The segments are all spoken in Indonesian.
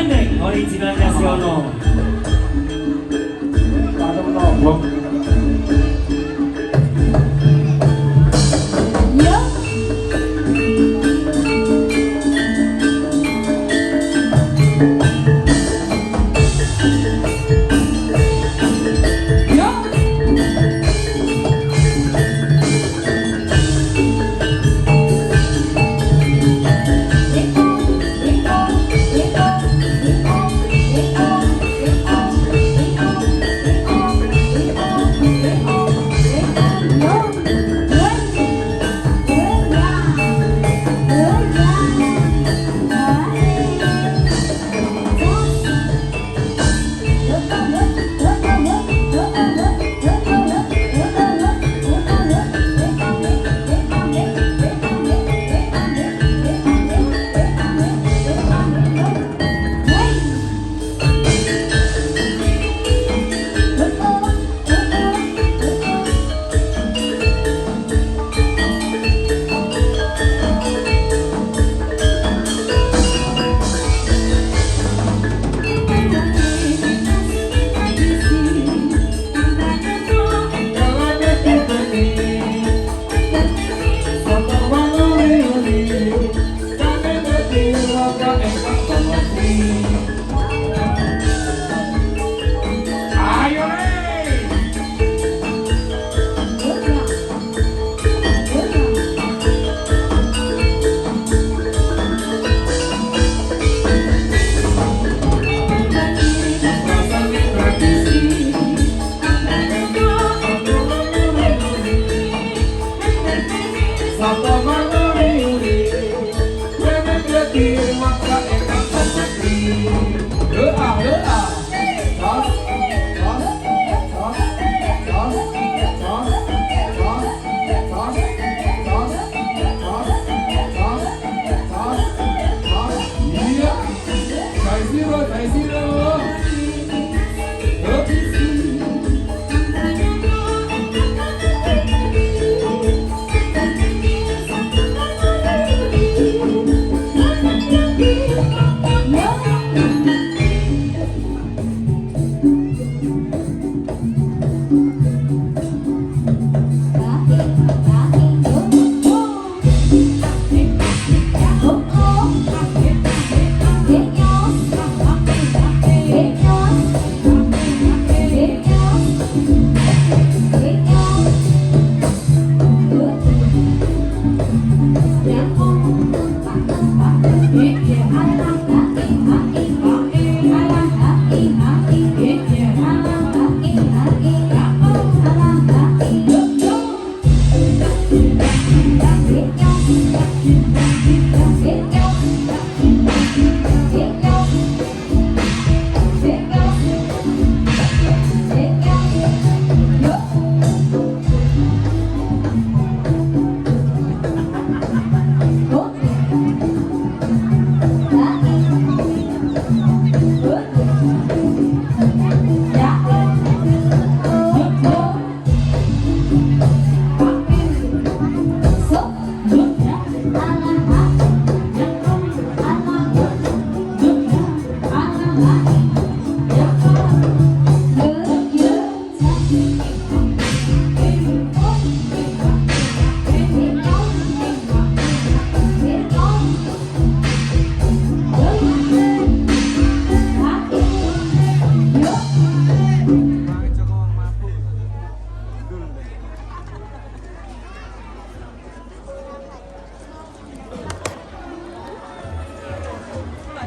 万年オリジナルですよの。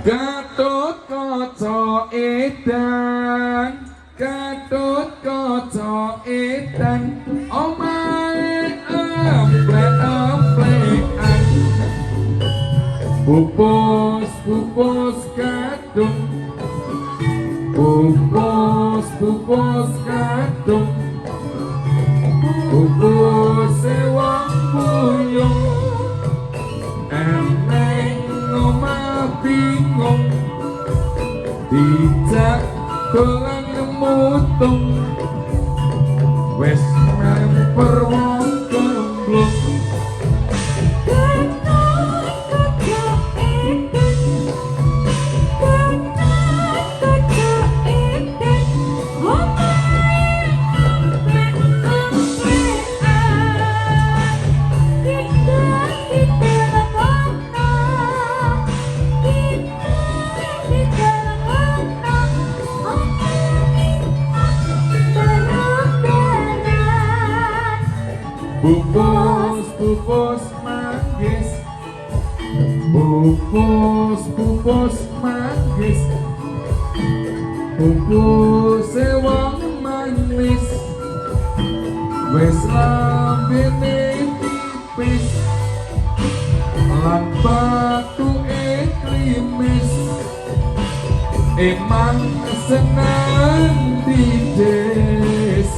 Gatut kaca edan, Gatut kaca edan, omahe emplek-emplekan. Pupus kadung, pupus kadung, pupus sewang buyung. Bingung dijak dolan mutung wis memper wong gemblung. Gatut kaca edan, Pupus, pupus manggis. Pupus, pupus manggis. Pupus wong manis. Wes lambene tipis. Lan batuke klimis. Emang senang dides.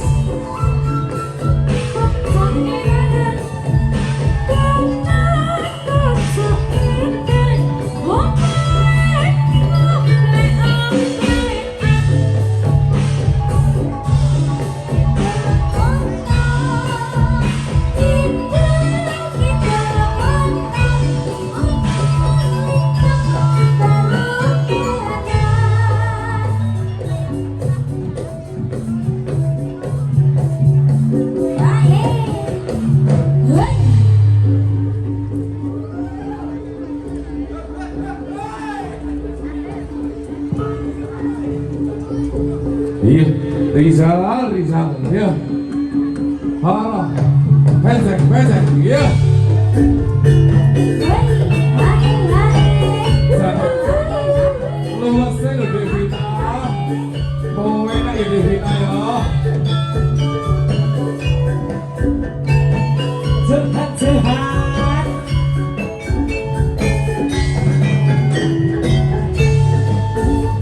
Iya, Rizal, ya. Halo, pesek, ya. Luasnya udah Devita, mau enak ya Devita ya. Sehat-sehat.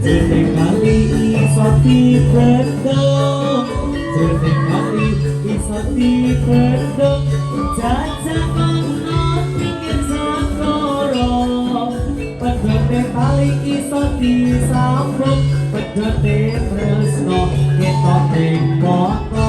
Sesekali iso dipendem, sesekali iso dipendem. Jajak ono pikir sakoro, pedote kali iso disambung, pedote tresno ketok ning kono.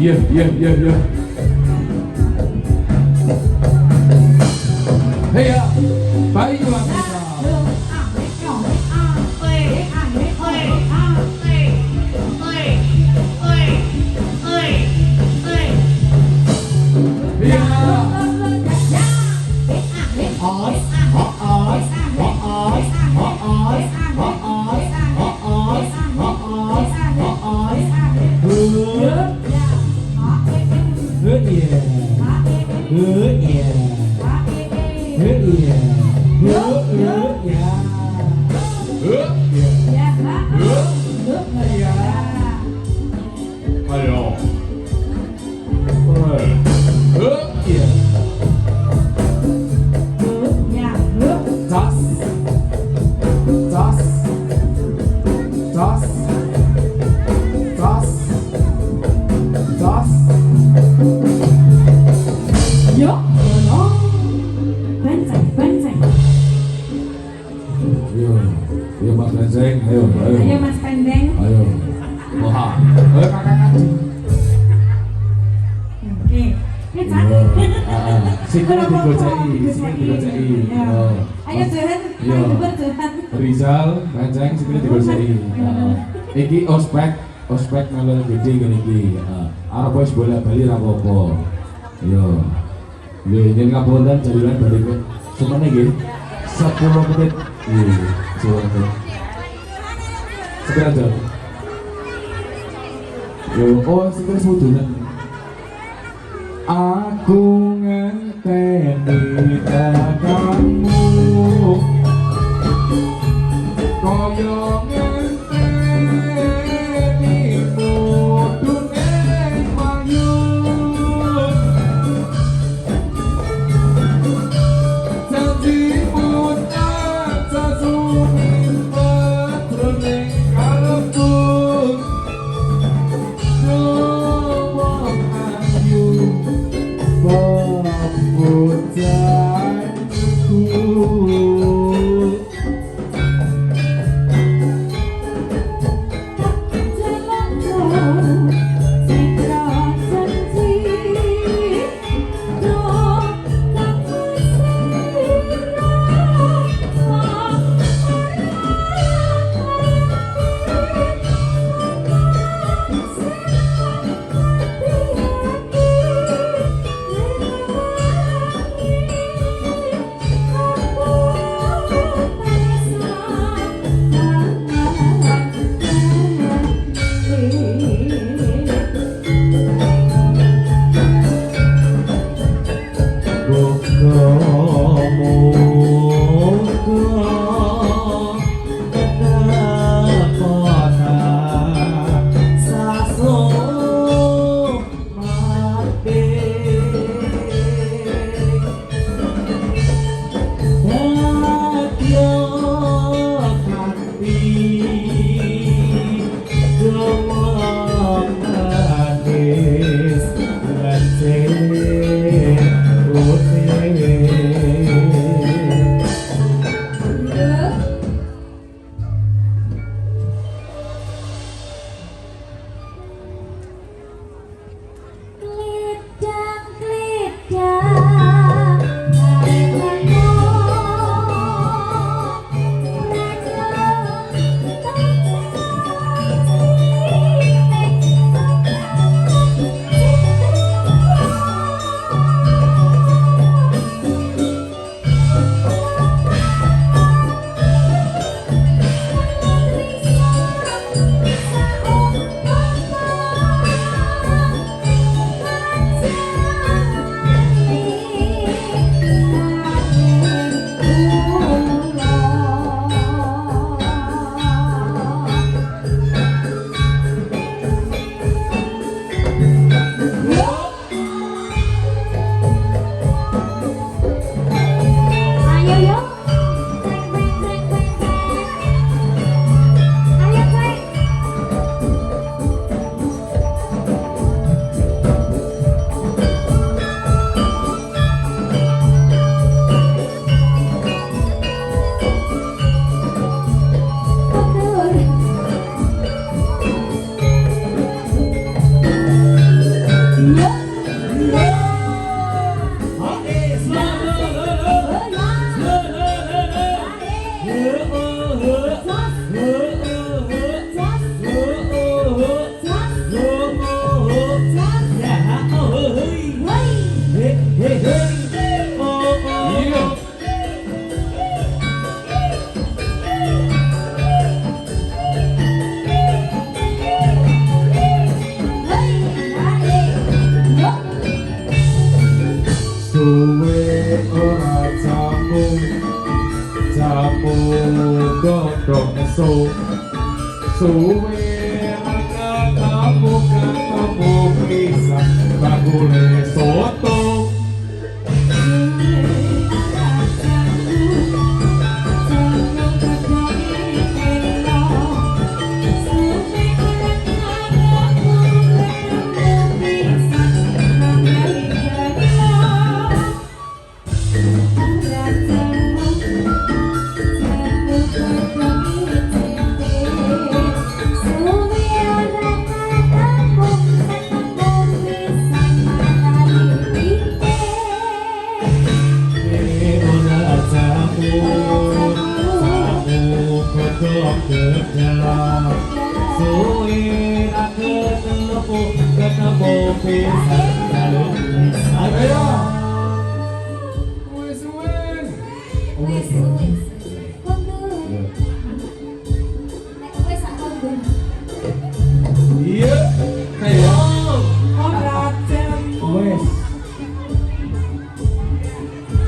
Iya. Hei ya, Bayu Afrika. Iya. Os, os, os, os, Ayo. Iya. Tas. Tas. Tas. Tas. Tas. Yuk, benceng. Ayo Mas Benceng, ayo. Ayo Mas Pendeng. Ayo. Wah. Ayo kakak. Oke. Sikile digoceki. Ayo Johan, Iya. ayo Johan. Rizal, Benceng, sikile digoceki. Iki ospek ngalor gede ngene iki. Arep wis bola-bali ra apa-apa. Yo. Nyen ngapunten jadilan balik sumene nggih. 10 menit. Iya, 10 menit. Segera aja. Yo, segera sebutunan. Aku ngenteni tekanmu koyo ngenteni mudune mayu janjimu tak sasuning patroning kalbu Jomong ayu Bambut janjiku suwe kamu bisa bagule soto iya kayak wes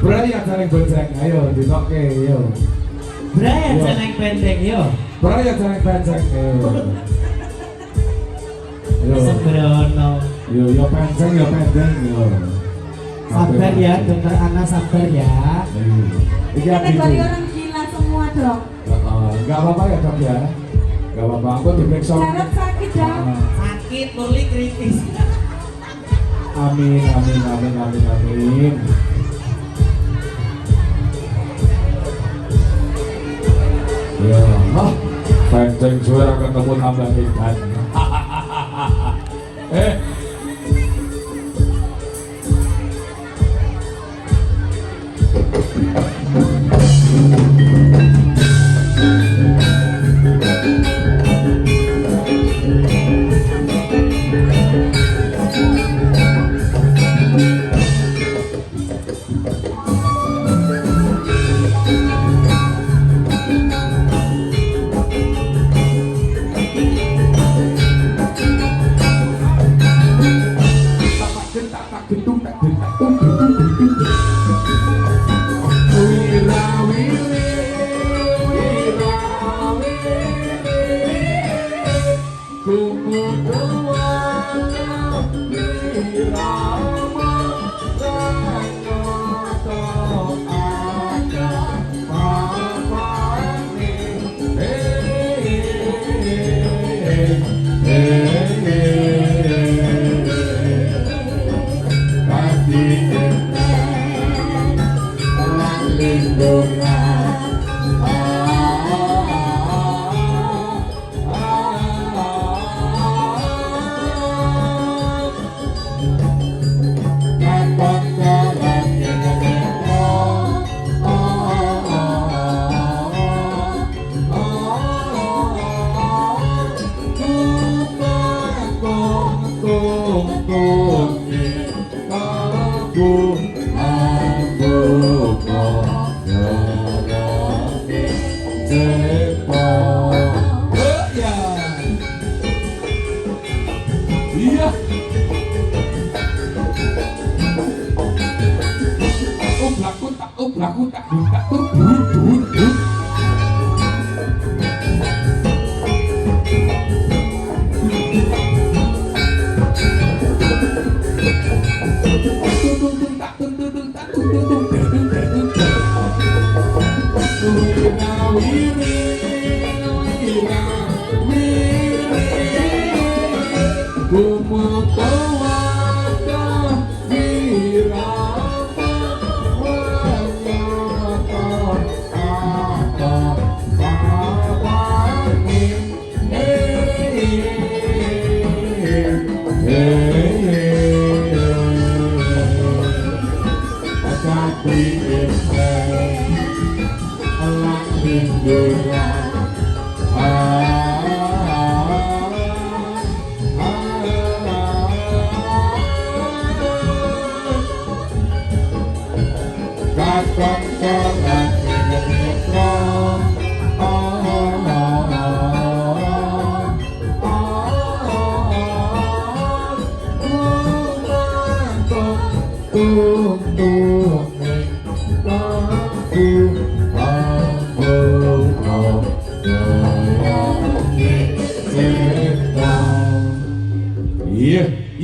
Brian saling bonceng ayo ditoke yo Brian seneng pendek yo. Brian saling bonceng yo Sembrono. yo pendek yo pendek yo Sabar ya, dokter Ana sabar ya. Iki Kategori orang gila semua dong. Enggak apa-apa ya dok ya. Enggak apa-apa, aku diperiksa. Syarat sakit dong. Sakit, murni kritis. Amin. Ya, panjang suara ketemu tambah ikan.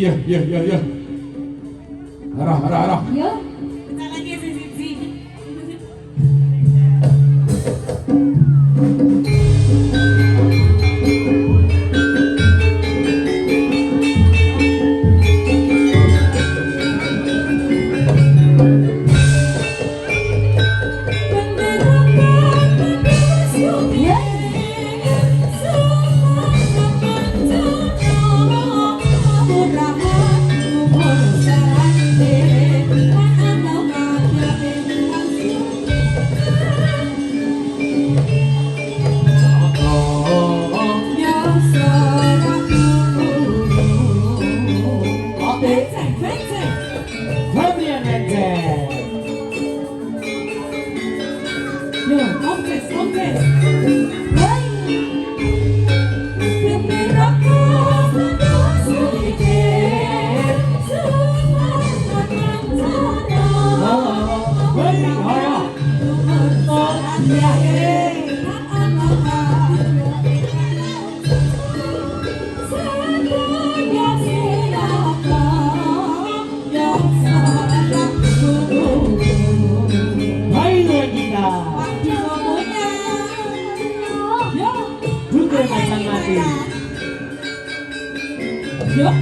Iya. Arah. Yuk. Kita lagi sisi. Fabian Enzen. Baik kita. Juga macan mati. Yuk.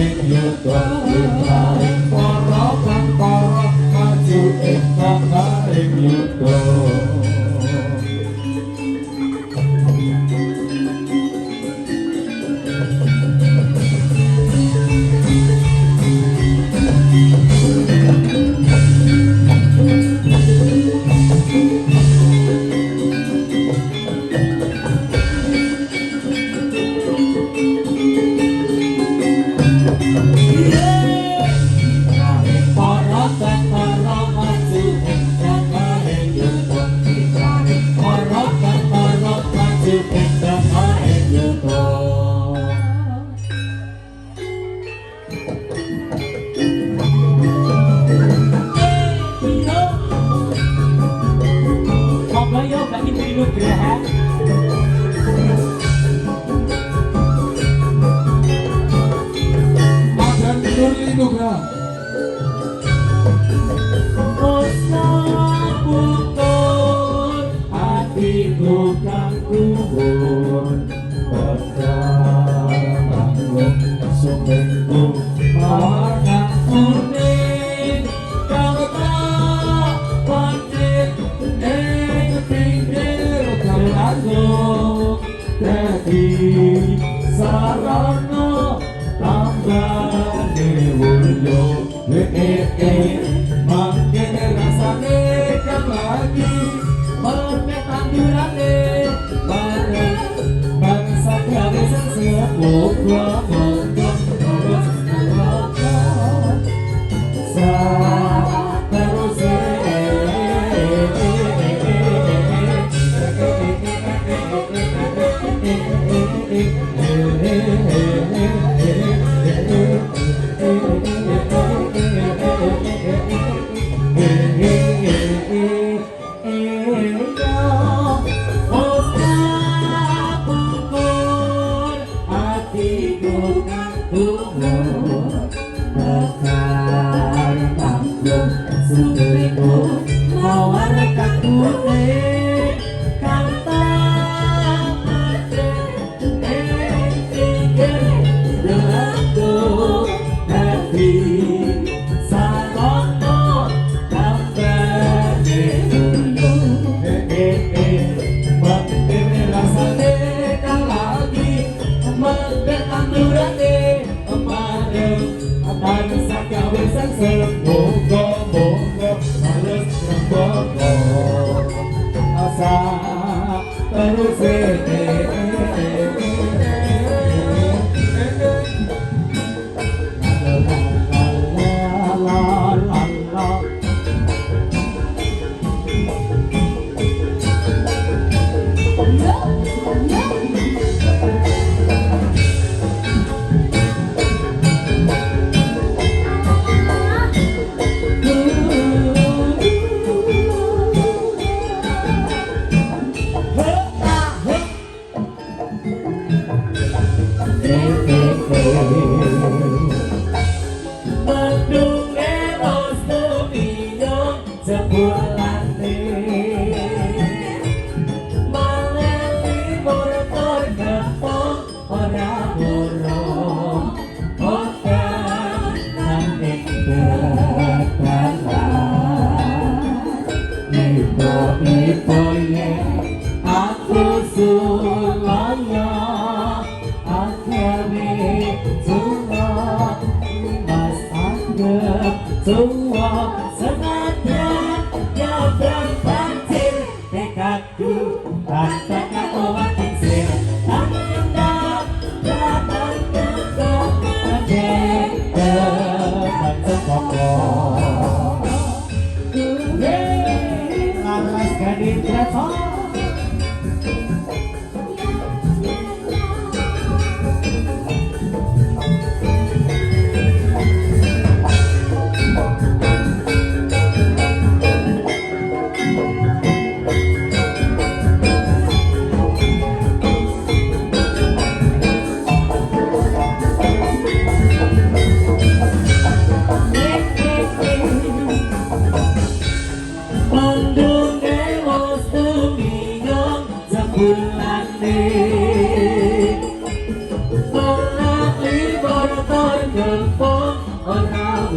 ing yuta Ing para kang para maju ing tangga ing yuta Madan Nurli Nugraha hatiku kang kubur berdarah seminggu warna kuning kau tak pandit pinggir kelaku jadi sarana tambah diwulyo makin rasane kang lagi memetan durane bareng bangsa gawe sesepuh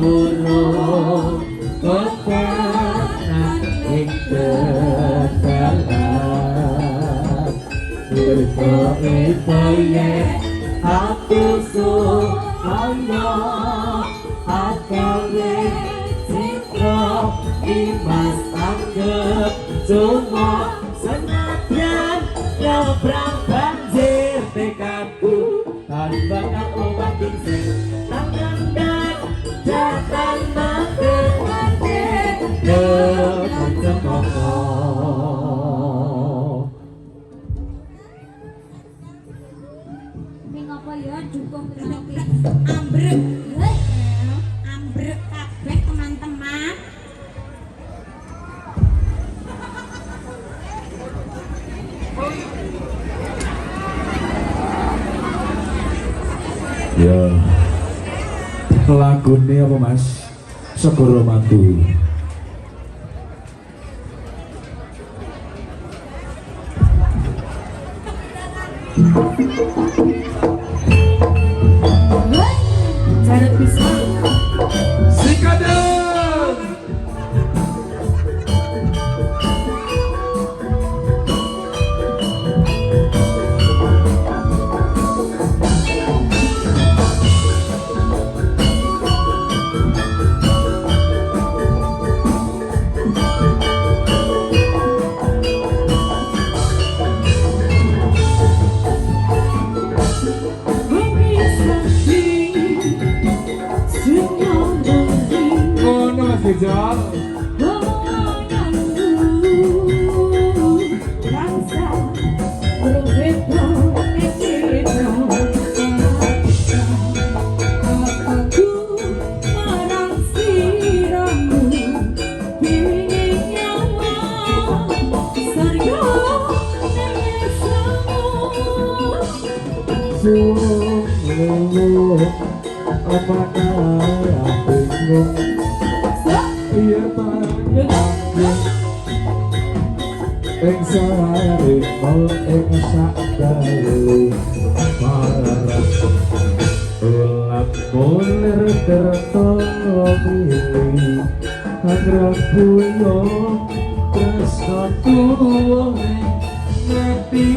urung kepenak ing tegalan Mergo yen aku suwaya agawe citra imas anggap cuma senadyan nyebrang banjir tekadku tanpa aku makin sing tangan dan jatan makin makin dengan cemoko Ning apa ya dukung ngerti Ambrek. Ambrek kabeh teman-teman. Ya. Lagune apa Mas? Segoro mantu. Cara bisa. Sikadang. Ngono Mas Rizal. Suwung apa kaya bingung iya panjang ing sare mau ing sakdalu marah ulat mulir tertolongi agrak puyo tresno tuwa ngerti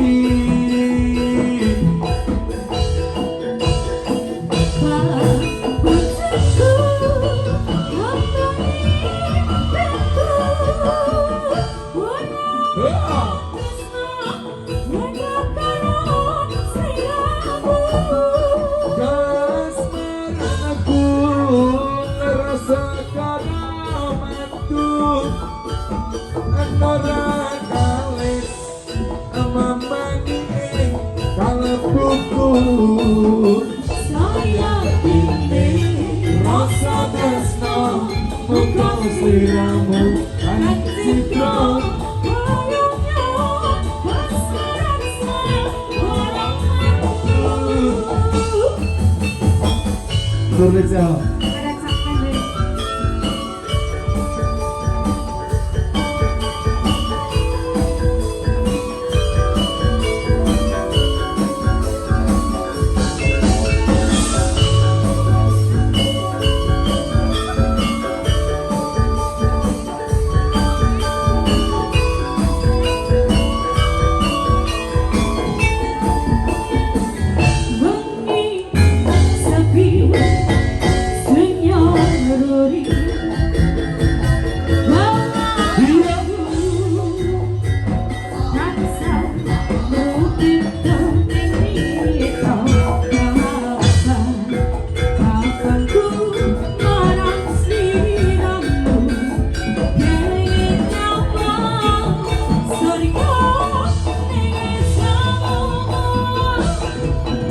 Surreal.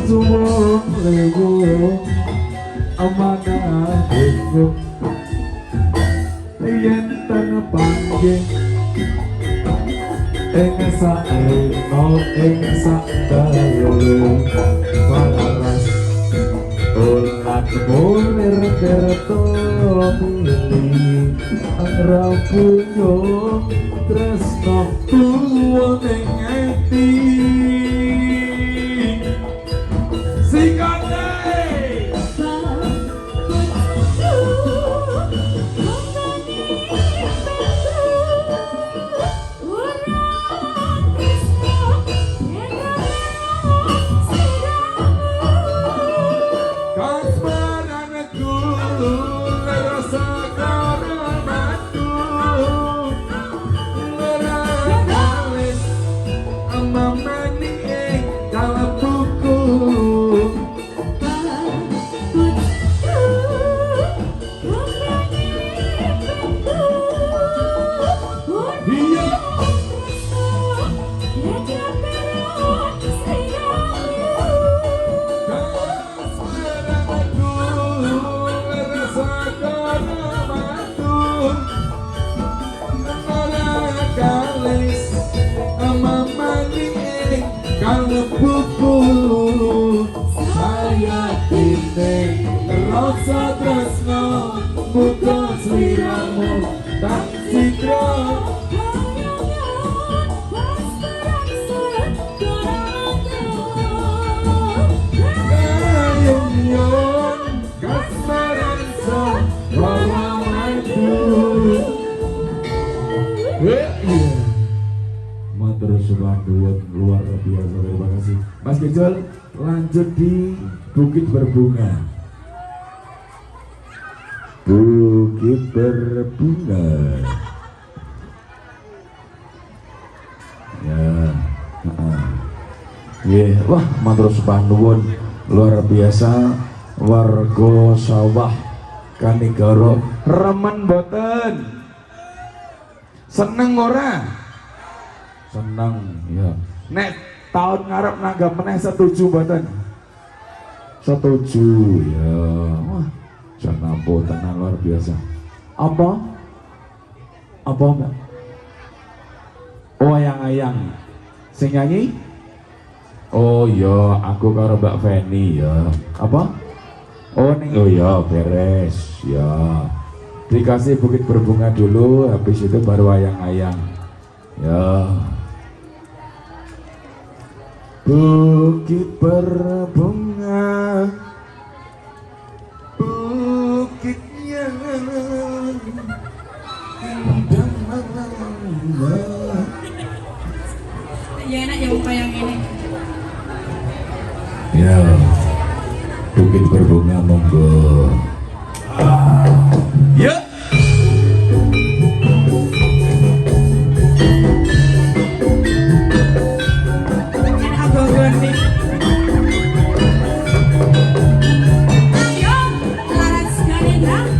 Suwung lewu amanah bingung yen tanah panggih ing saeno ing sakdalu paras ulat mulir tertolongi angra puyo tresno tuwa ning ati sikane rasa karamaku Ngeragalis Amamani kalebuku Iya buku saya ini rasa tresno buka sliramu tak citra kayun kasmaransa warawaitu Matur suwun luar biasa, terima kasih Mas Kejol. Lanjut di Bukit Berbunga. Bukit Berbunga ya wah matur suwun luar biasa warga sawah Kanigoro. Remen boten? Seneng ora? Seneng ya. Nek tahun ngarep nanggap meneh setuju mboten? Setuju ya. Wah, jan ampun tenan luar biasa. Apa? Apa enggak? Oh ayang-ayang. Sing nyanyi? Oh iya, aku karo Mbak Feni ya. Apa? Oh ning oh ya beres ya. Dikasih Bukit Berbunga dulu, habis itu baru ayang-ayang. Ya. Bukit berbunga, bukitnya indah. Ya enak ya muka yang ini. Ya, Bukit Berbunga monggo. Ya. Ayo, laras gandeng.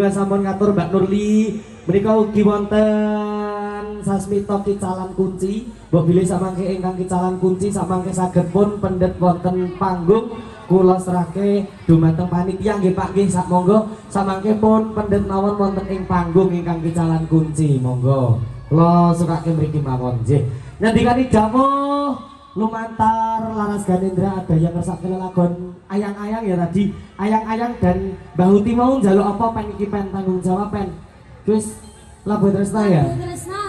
kula sampun ngatur Mbak Nurli menika ugi wonten sasmita kicalan kunci mbok bilih samangke ingkang kicalan kunci samangke saged pun pendet wonten panggung kula serahke dumateng panitia nggih Pak nggih sak monggo samangke pun pendet mawon wonten ing panggung ingkang kicalan kunci monggo kula sukake mriki mawon nggih ngendikani dawuh lumantar Laras Ganendra ada yang ngersake lelagon ayang-ayang ya tadi ayang-ayang dan Mbah Uti mau njaluk apa pen iki pen tanggung jawab pen wis Labu Tresna ya Tresna.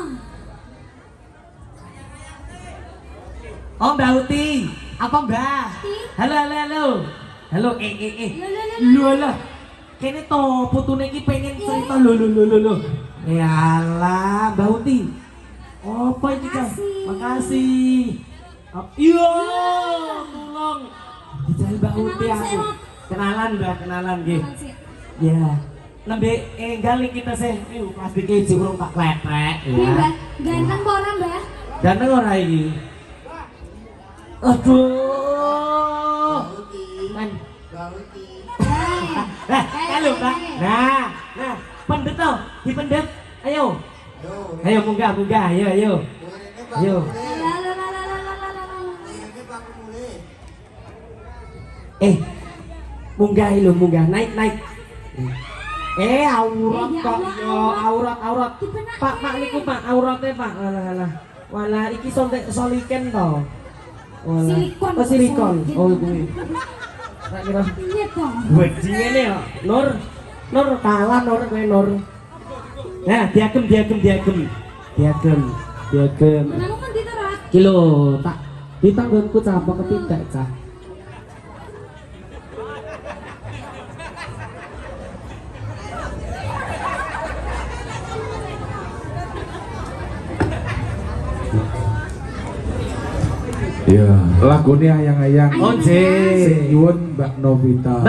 Oh Mbah Uti apa Mbah halo halo lho lah kene to putune iki pengen cerita lho yalah Mbah Uti apa iki Kak makasih iya tolong dijal Mbak Uti aku kenalan Mbak kenalan nggih ya nembe enggal kita sih plastik iki urung tak kletrek Iya Mbak ganteng kok ora Mbak ganteng ora iki aduh man kalau Mbak nah pendet toh dipendet ayo munggah ayo munggah naik aurat kok yo aurat Pak niku Pak aurate Pak alah wala iki soliken to wala silikon oh kuwi tak kira piye to wedi ngene yo Nur kalah Nur kowe Nur nah diagem menemu kan diterak kilo tak ditanggonku cah apa kepidak cah Ya, lagune ayang-ayang. Oh, nggih. Nyuwun Mbak Novita.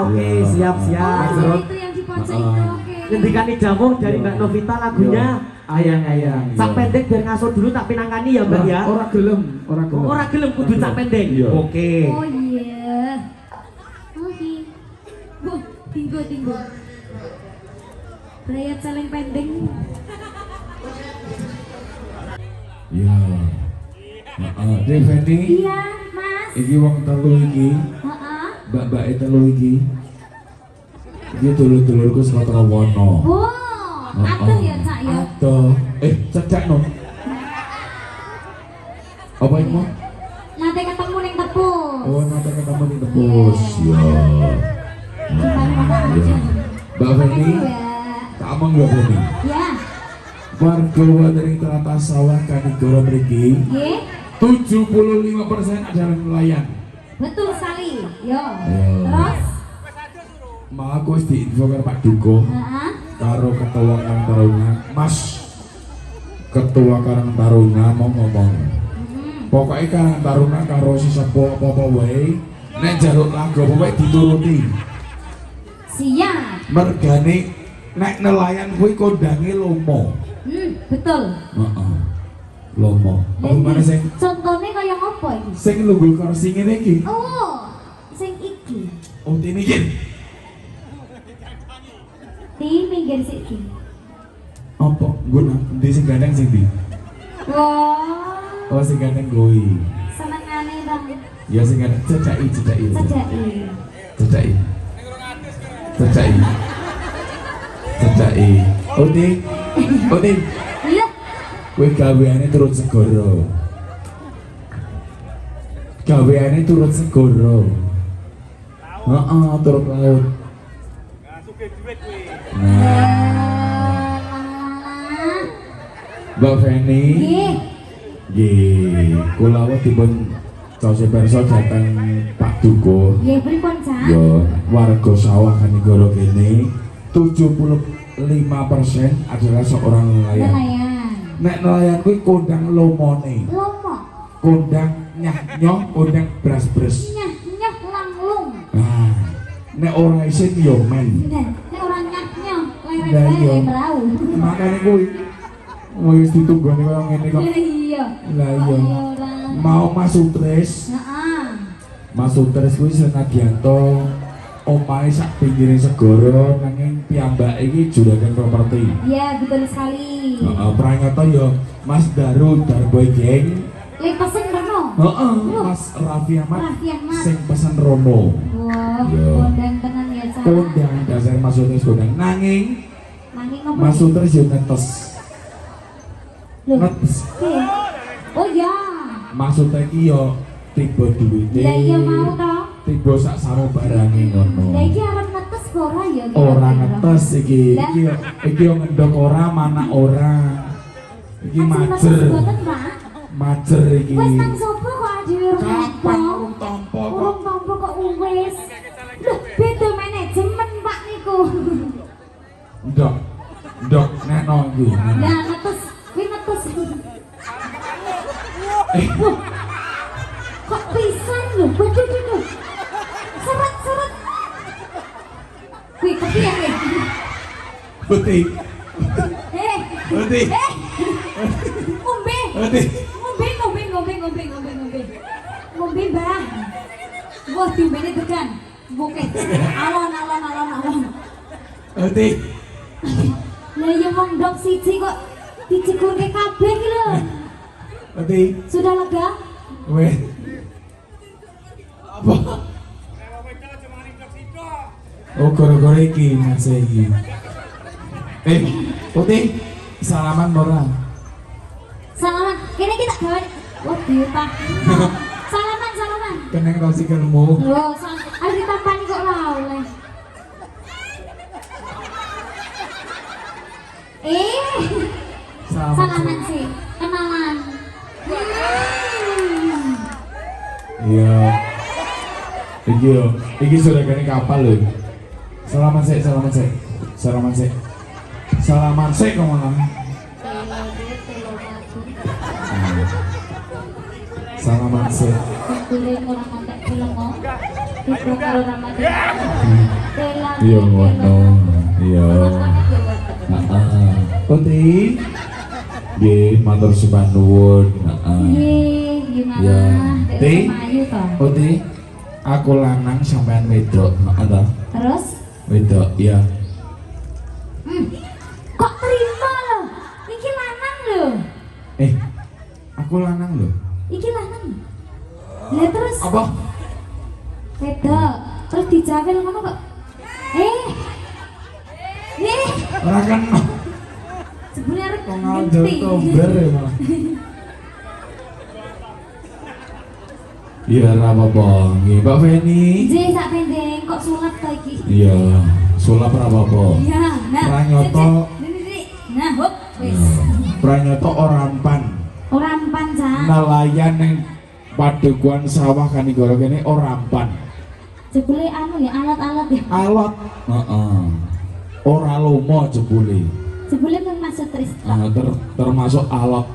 Oke, Ya. siap. oh itu yang di pojok itu oke Ngendikani dawuh dari Mbak Novita lagunya ayang-ayang. sak pendek biar ngaso dulu tak pinangkani ya Mbak ya. Ora gelem. Ora gelem kudu sak pendek. Iya. Oke. oh iya oke bu tinggu Rayat celeng pendek Ya. Deveni. iya mas Iki wong telu iki, heeh mbak-mbak telu iki. Iki dulur-dulurku saka Trawono. wow aduh ya cak ya Aduh. Cecak no. Apa itu? nanti ketemu ning tepus Oh, nanti ketemu di tebus. Ya. Mbak Feni, tak omong Mbak Feni. ya Warga dari teratas sawah Kanigoro mriki ye 75% adalah nelayan. betul sekali yo Yo. terus Maka aku wis diinfo karo Pak Duko heeh karo ketua Karang Taruna, Mas Ketua Karang Taruna mau ngomong. Pokoknya Karang Taruna karo si sepo apa-apa wae nek njaluk lagu apa wae dituruti. siap Mergane nek nelayan kuwi kondange lomo. betul Heeh. Lomo. Apa mana sing contohnya kayak apa ini sing lunggul kursi ngene iki? oh sing iki Oh, ini iki. di minggir siki Apa? Guna ndi sing gandeng sing ndi? wow Oh, sing gandeng goi. senengane dong Ya sing gandeng cecaki. cedai Cecaki. Uti. iya Kowe gaweane turun segara. Heeh, turun laut. Nah, Mbak Feni. Nggih. Nggih, kula dipun cose perso dateng Pak Duko. Nggih pripun, Cak? Yo, warga sawah Kanigoro kene 75% adalah seorang nelayan. Nelayan. Nek nelayan kuwi kondang lomone. Lomo. Kondang nyah-nyoh, kondang bras-bres. Nyah langlung. Nah, nek ora isin yo men. Nek orang nyahnya Lah iya. lere-lere berau. Makane kuwi wis ditunggoni kaya ngene kok. Iya. Lah iya. Mau Mas Sutres. Heeh. Mas Sutres kuwi Senadianto omahe sak pinggire segara nanging piyambak iki juragan properti. Iya, betul sekali. Heeh, pranyata ya Mas Daru Darboy Geng. Lek pesen Rono. Heeh, Mas Raffi Ahmad Raffi Ahmad. sing pesen Rono. Wah, Iya. kondang tenan ya, Cak. Kondang dasar Mas Utris kondang nanging Nanging ngopo? Mas Utris yo netes. Loh, Netes. piye? Oh ya. Maksudnya iki yo tiba duwite. Lah iya mau to. Tiba sak samu barange ngono. Lah iki arep netes kok ora ya? Ora ngetes iki. Lah. Iki yo ngendok ora mana ora. Iki majer. Mboten, Pak. Majer iki. Wes nang sopo kok adewe Kapan rompo? urung tampa kok? Urung tampa kok wis. Loh, beda manajemen Pak niku. Ndok. Ndok nekno iki. Lah netes, kuwi netes. Loh, kok pisan lho? Waduh. Seret. Kuwi kepiye kuwi? Putih. Eh, Putih. ngombe. Putih. Ngombe, Mbah. Wah, diombene tekan. Bokeh. Alon. Putih. Lah ya wong ndok siji kok dicekurke kabeh iki lho. Putih. Sudah lega? Weh. Apa? Oh, gara-gara iki Mas iki. Putih. Salaman ora? Salaman. Kene kita gawe. Wah, diutah. Salaman. Keneng rosi kelmu. Loh, harus ditampani kok ora oleh. Salaman sih. Kenalan. Iya. Iki sudah gini kapal lho. Salaman sik. Salaman sik ngomong. Salaman sik. Kulit orang mantek film kok. Ibu karo ramadi. Iya ngono. Iya. Heeh. Putih. Nggih, matur sembah nuwun. Heeh. Nggih, Ya. gimana? Ti? Ayu to. Putih. Aku lanang sampean wedok. Heeh ta? Terus? Wedok, iya. Kok terima lho? Iki lanang lho. Aku lanang lho. Iki lanang. Lah terus Apa? wedok. Terus dijawel ngono kok. Ora kena. Jebule arep Kok ngandel tomber ya malah. Iya, ora apa-apa. Nggih, Mbak Feni. Nggih, sak pendeng kok sulap to iki. Iya, sulap ora apa-apa. Iya, nah. Pranyoto. Sik. Nah, hop, wis. Pranyoto orampan. Orampan, Cak. Nelayan ning padukuhan sawah Kanigoro kene orampan. Jebule anu ya alat-alat ya. Alot. Heeh. Ora lomo jebule. Jebule kan Mas Tris. Termasuk alot.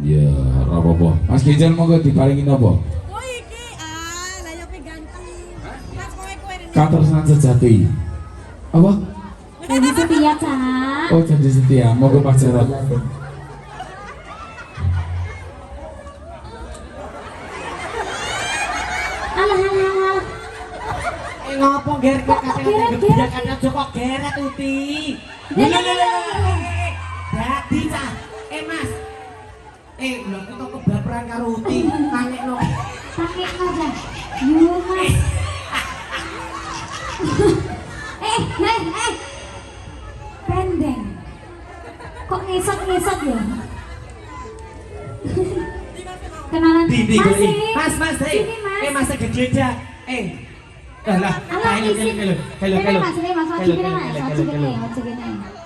Ya, ora apa-apa. Mas Genjal monggo diparingi napa? Oh iki lah yo ganteng. Mas kowe Katresnan sejati. Apa? Ini setia, Cak. Oh, janji setia. Monggo Pak Jarot. Alah. Ngopo geret Kok kate-kate geret? gebrakan aja kok geret Uti. Dadi cah. Mas. Lho kita kebaperan karo Uti. Tanyekno. Tangekno aja. Yo, Mas. Pendeng. Kok ngesot-ngesot ya? Kenalan. Di Mas, goli. sih. Mas, Sini, Mas. Mas gede lah. Alah, isi. Kelo. Kene, Mas, ini Mas, maju kene, Mas. Maju kene.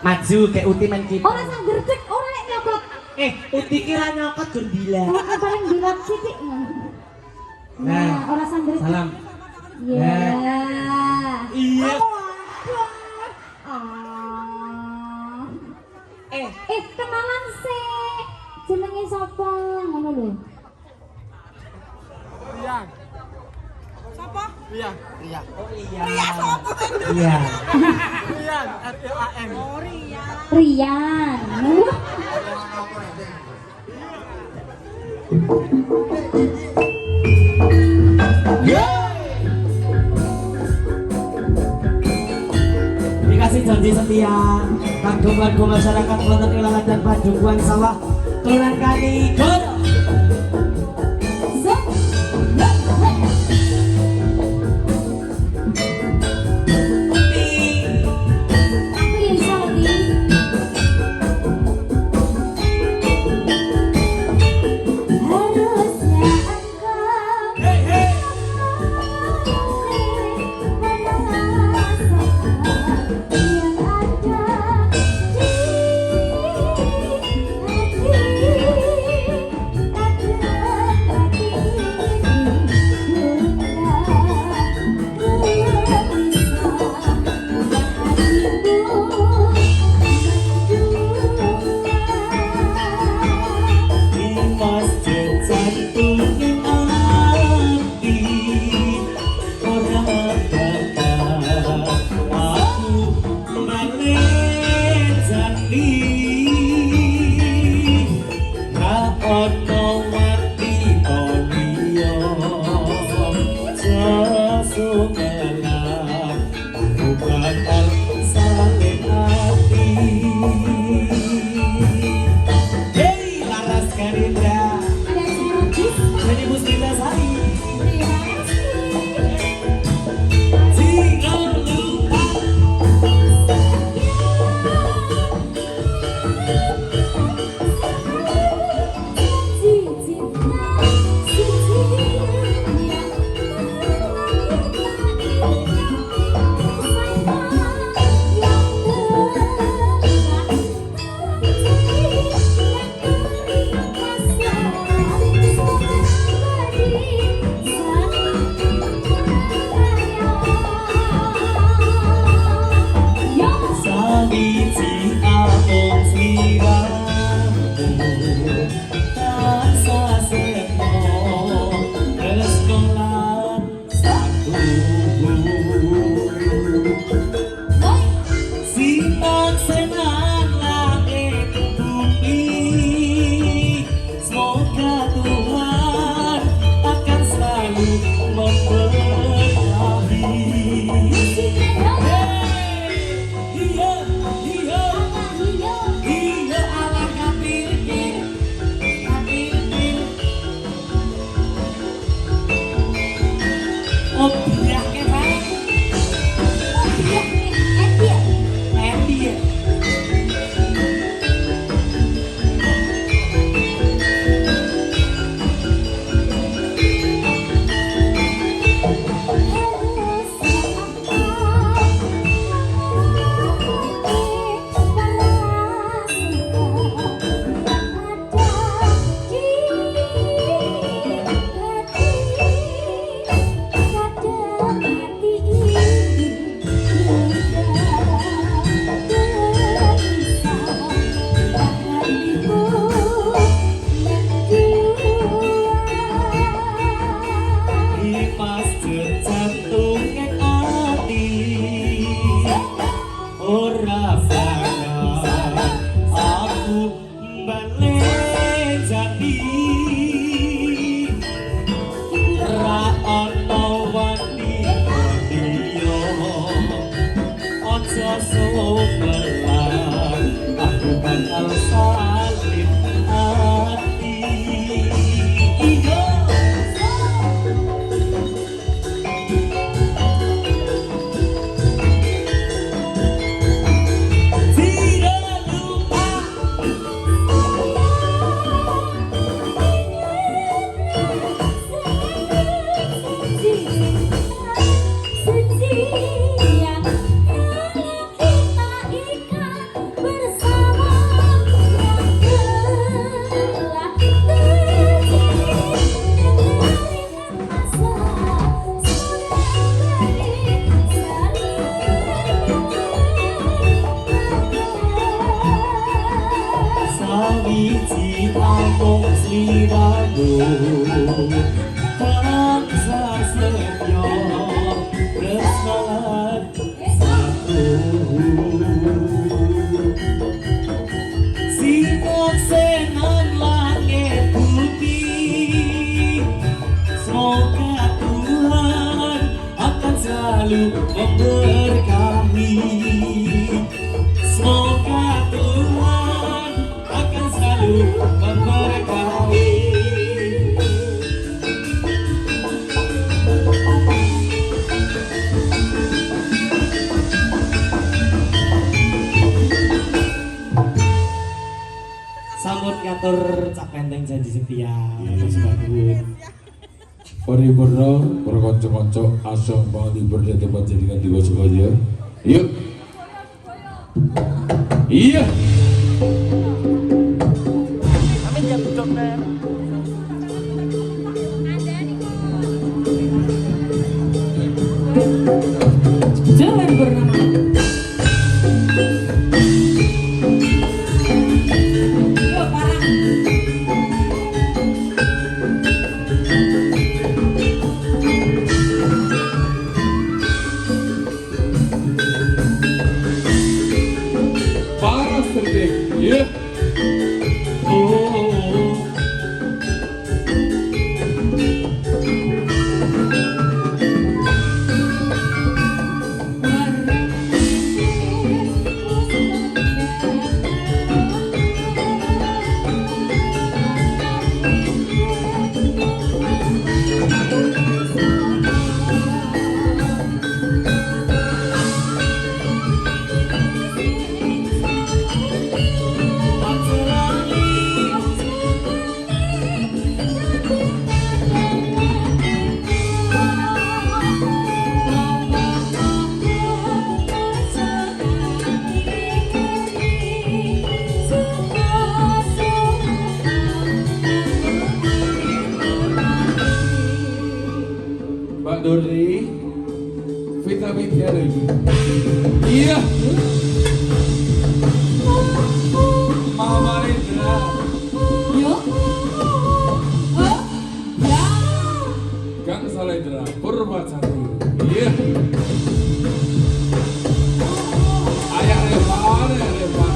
Maju kayak Uti main kipas. Ora sanggerdek, ora nek nyokot. Uti kira nyokot gondila. Ora paling bilat sithik. Nah, Nah, ora sanggerdek. Salam. Ya. Iya. Kenalan sih. Jenenge sapa? Ngono lho. Sapa? Iya. Oh Ria. Rian. janji setia kagum warga masyarakat wonten ing Lalat dan Padukuhan Sawah Kelurahan Kanigoro. Aku yang saldi. Harusnya engkau selalu memberkahi. enteng janji setia terus bagus. Paripurna para kanca-kanca asam panglipur dadi panjenengan diwasa kaya. Yuk. Iya. Amin ya dokter. Jalan bernama Yo parang Paras terdik. Iya. Oh. Mbak Dori, vitamin lagi. Iya. Mama Indra. Yo Oh Ya Kang Salendra Purwacati. Iya. Ayah Reva, ayah Reva.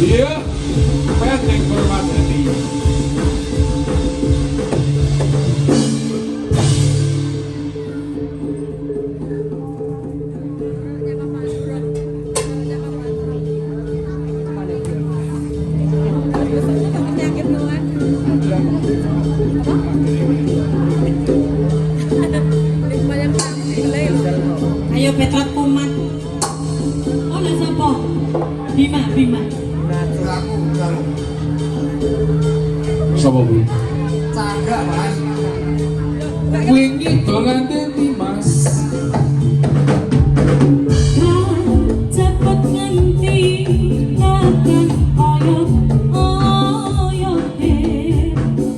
Iya. Pendek Purwacati. Penyakit doang. Ayo Petra kumat. Oh lah sapa? Bima. Sapa Bu? Cagak mas. Wingi dolan Mas. Cepet nganti akan oyot-oyote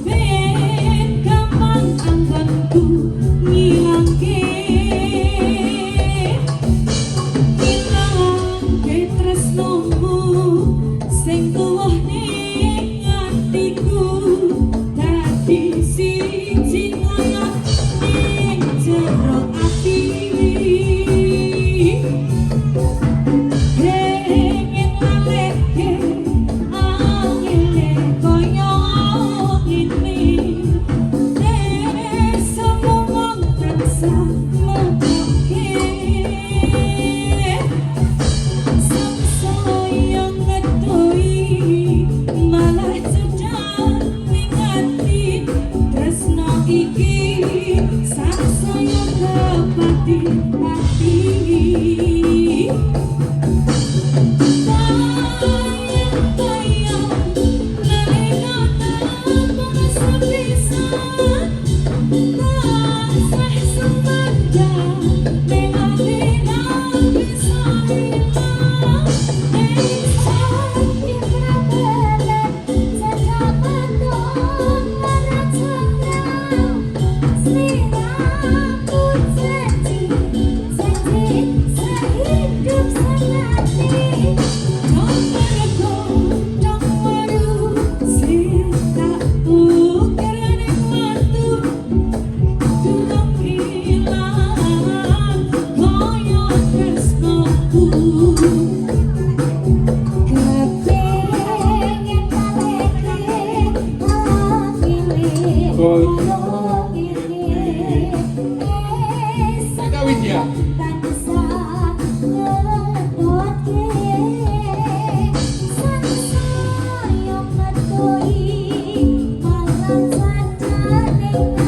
ben gampang anggonku ngilangke tresnomu sing tuwuh ning atiku dadi siji koyo ning jero ati.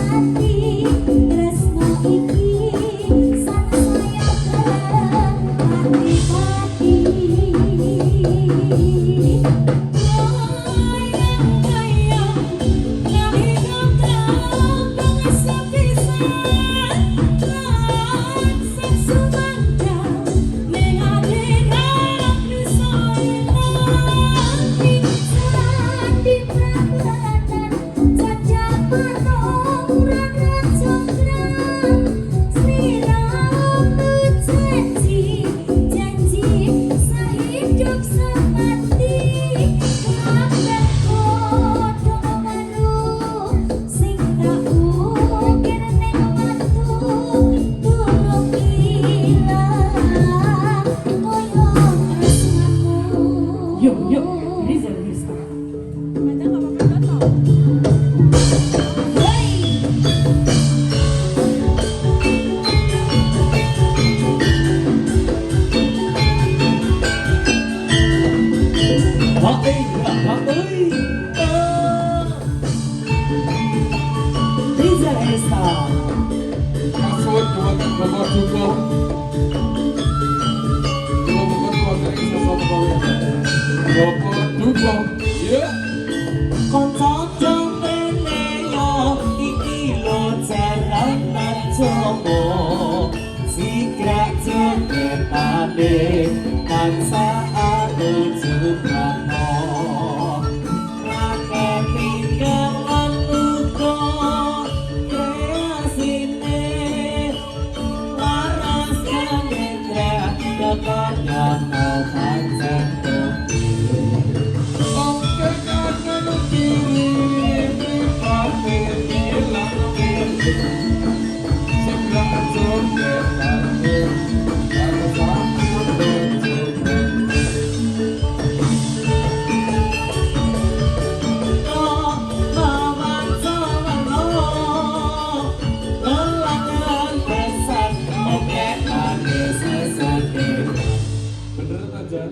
Hati sarane tansah aku suprapto akeh tinggalan uga kreasine laras kangendra kekarya mau pancen Oke kangen kiri Pake hilang kiri Sebelah joget lagi Kalau sama berjoget Bener aja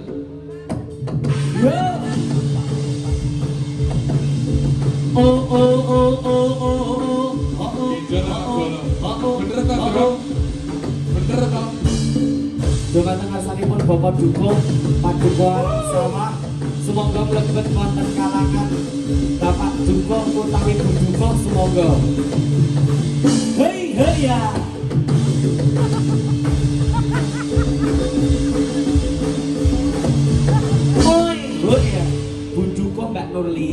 Bener kan bro? Bener kan? Dumateng ngarsanipun Bapak Dukung Padukuhan Sawah semoga mlebet wonten kalangan Bapak Dukung utawi Bu Dukung semoga hei hei ya oi hei ya Bu Dukung Mbak Nurli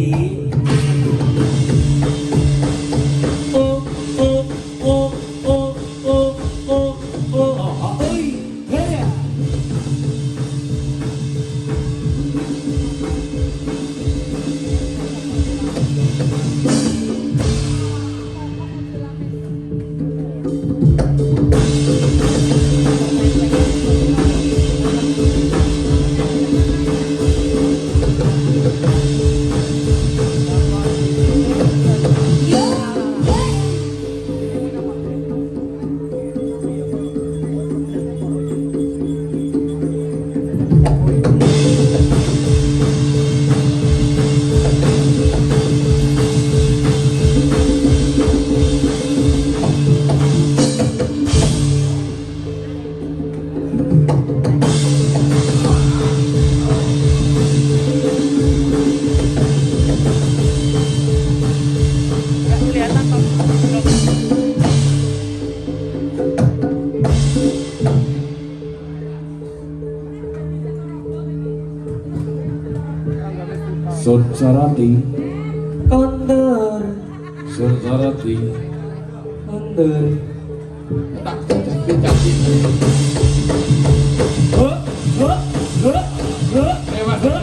Sun Sarati, kondur Sun Sarati, kondur tak caci-caci. Lewat yo.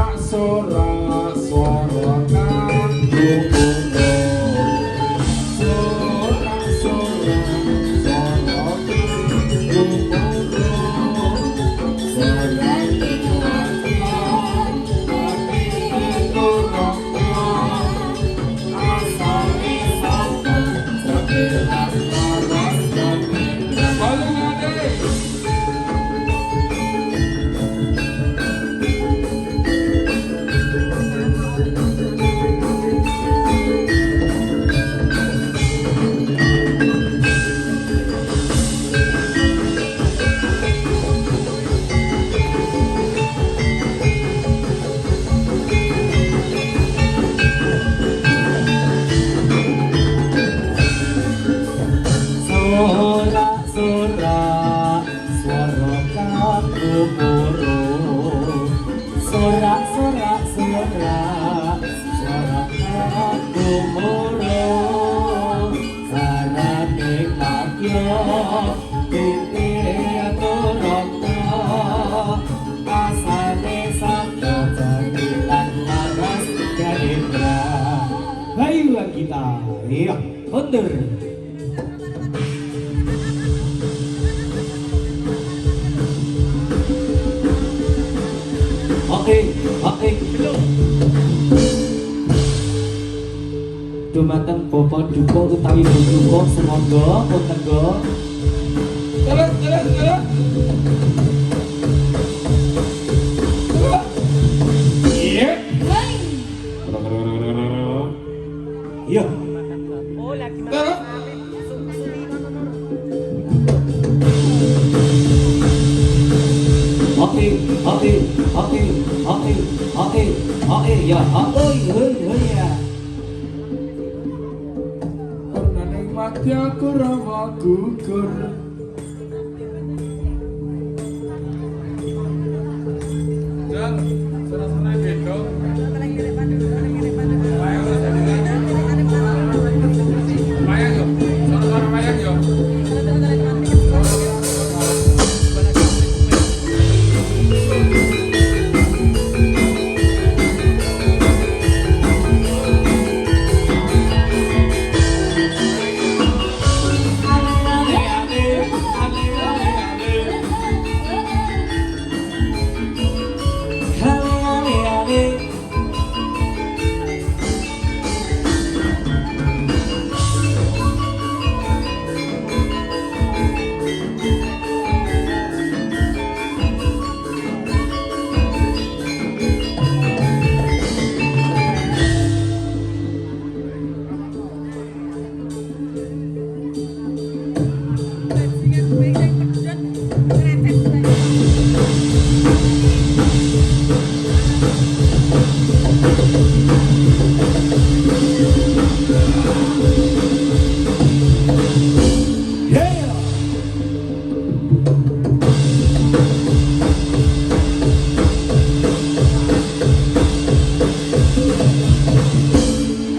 Sorak-sorak suara kanggo sorak-sorak suara kanggo sorak dikuatkan hati ngorok asale sapa sakilas laras dan paling ade sorak-sorak suara kanggo moro sorak-sorak sorak suara kanggo moro sarane makyo titi aturata asane sabda jadilan laras garindra hayu kita iya bener. Oke. Dumateng Bapak Duko utawi Bu Duko semoga utega. Terus. Iya. Iya. Terus. ya hei ya. Pernah nikmati aku ramah gugur. Dan senang-senang beda. Mayang yo, sono mayang yo.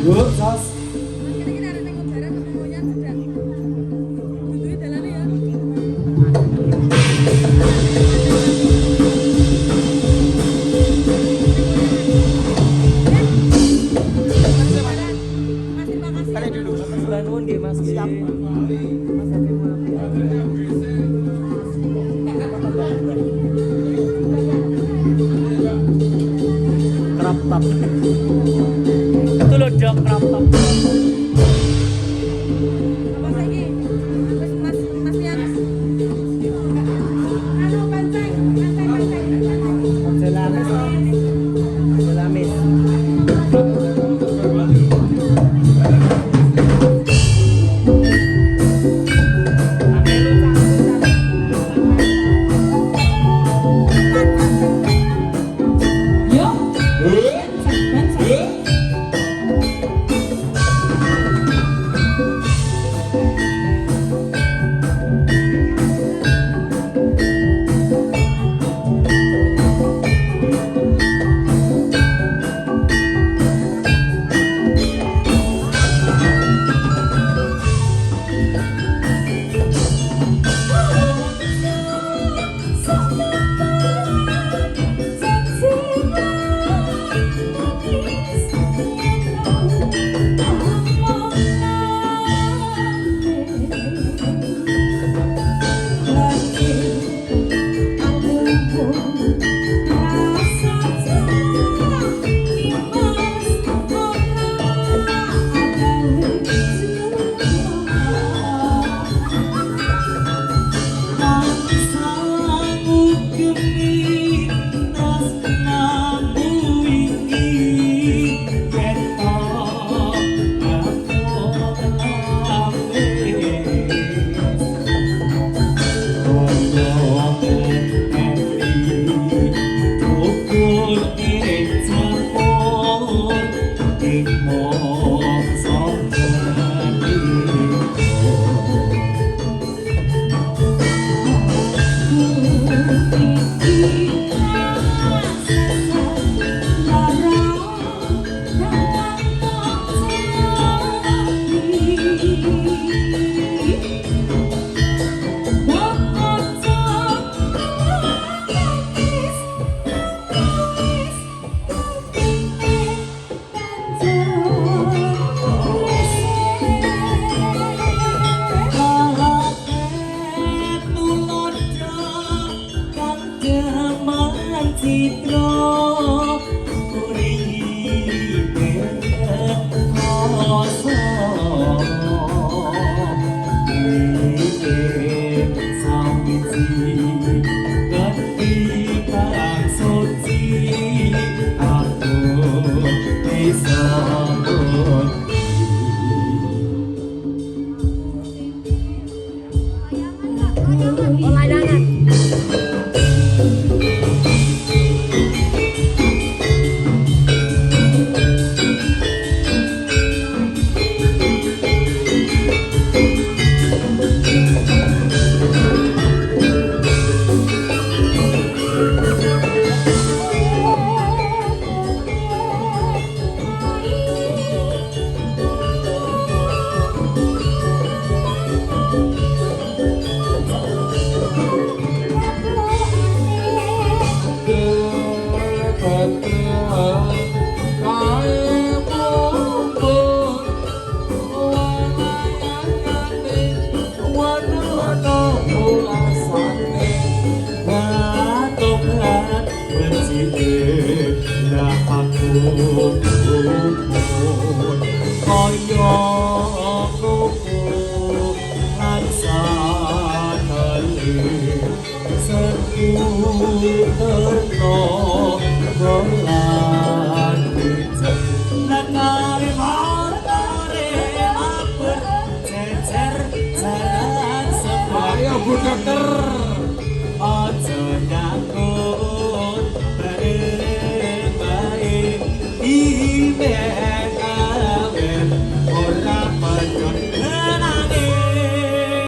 Yuk, sos. Crop top. Itu loh dok crop top. Yuk. banter.